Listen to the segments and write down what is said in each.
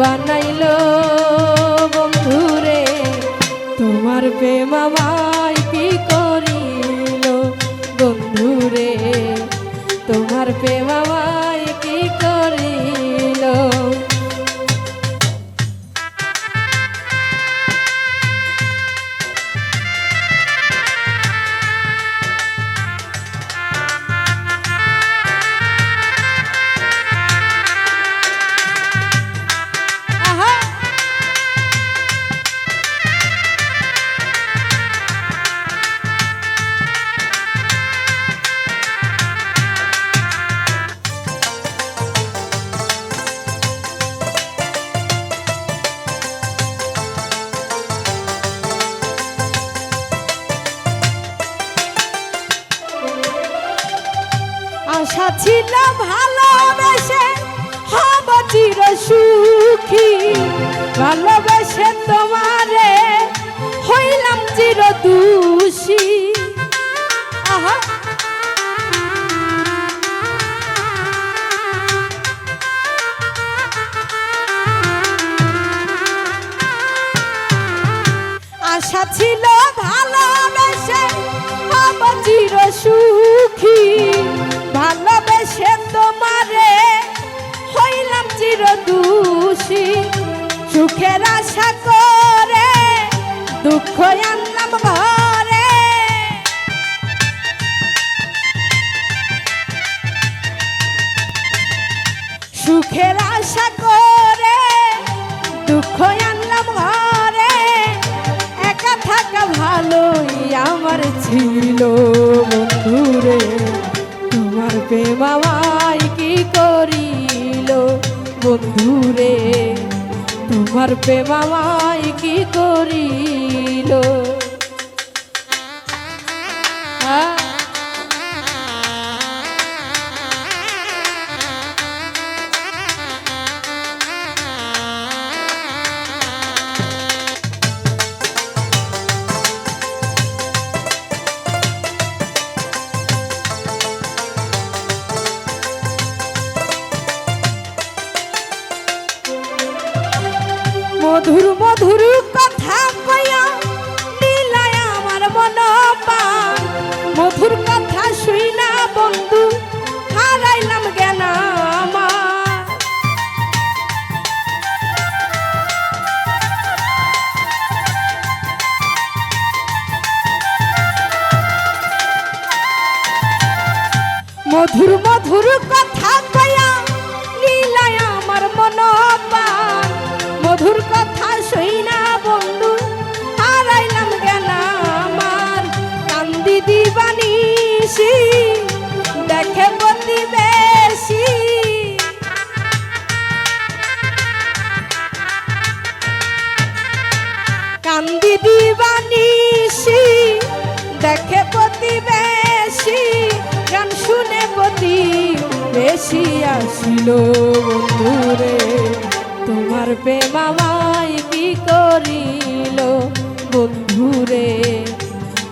বানাইলো বন্ধুরে তোমার প্রেম আমায় কি করিল বন্ধুরে তোমার প্রেম আমায় কি করিল আশা ছিল ভালোবেসে হব চির সুখী ভালোবেসে তোমারে হইলাম চির দোষী আহা আশা ছিল ভালোবেসে হব চির সুখী ভালোবেসে তোমারে হইলাম চির দোষী সুখের আশা করে দুঃখ আনলাম ঘরে সুখের আশা করে দুঃখ আনলাম ঘরে একা থাকা ভালোই আমার ছিল বন্ধুরে তোমার প্রেম আমায় কি করিল বন্ধুরে তোমার প্রেম আমায় কি করিল মধুর মধুর কথা কইয়া দিলাই আমার মন প্রাণ মধুর কথা শুই না বন্ধু হারাইলাম জ্ঞান আমার মধুর মধুর কথা কইয়া দিলাই আমার মন প্রাণ মধুর কথা শুই না বন্ধু হারাইলাম জ্ঞান আমার কান্দি দিবানিসি দেখে প্রতিবেশী কান্দি দিবানিসি দেখে প্রতিবেশী গান শুনে প্রতিবেশী আসিল বন্ধুরে তোমার প্রেম আমায় কি করিল বন্ধুরে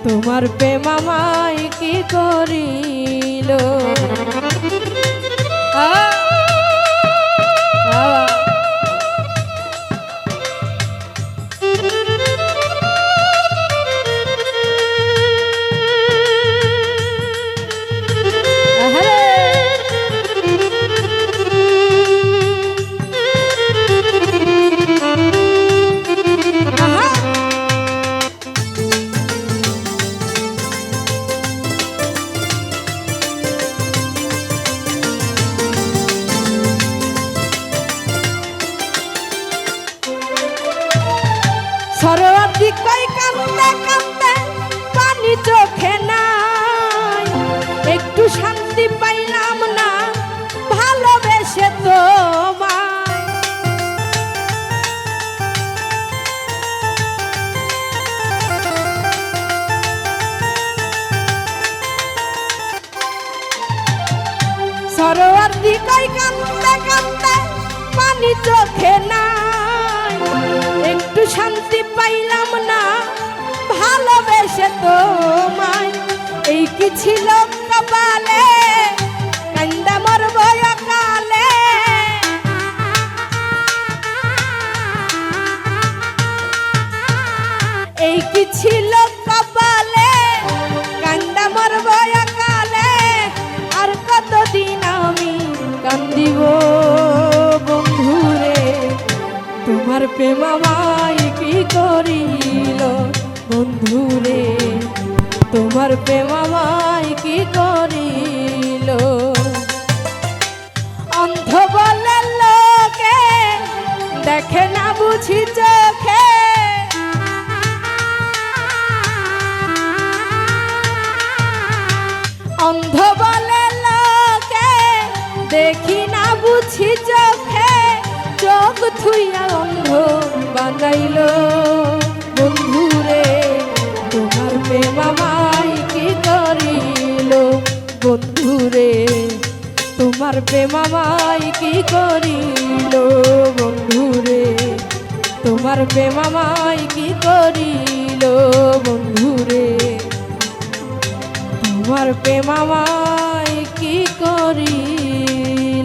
তোমার প্রেম আমায় কি করিল সরোয়ার্দি কই কান্দে কান্দে পানি চোখে নাই একটু শান্তি পাইলাম না ভালোবেসে তোমায় সরোয়ার্দি কই কান্দে কান্দে পানি চোখে নাই একটু শান্তি পাইলাম না ভালোবেসে তোমায় এই কি ছিল কপালে কান্দা মরব কালে ছিল কপালে কান্দা মরব একালে আর কতদিন আমি কান্দিব বন্ধুরে তোমার প্রেম আমায় কি করিল বন্ধুরে তোমার প্রেম আমায় কি করিল অন্ধ বলে লোকে দেখে না বুঝি চোখে অন্ধ বলে লোকে দেখি না বুঝি চোখে চোখ থুইয়া অন্ধ বানাইল বন্ধুরে তোমার প্রেম আমায় কি করিল বন্ধুরে তোমার প্রেম আমায় কি করিল বন্ধুরে তোমার প্রেম আমায় কি করিল বন্ধুরে তোমার প্রেম আমায় কি করিল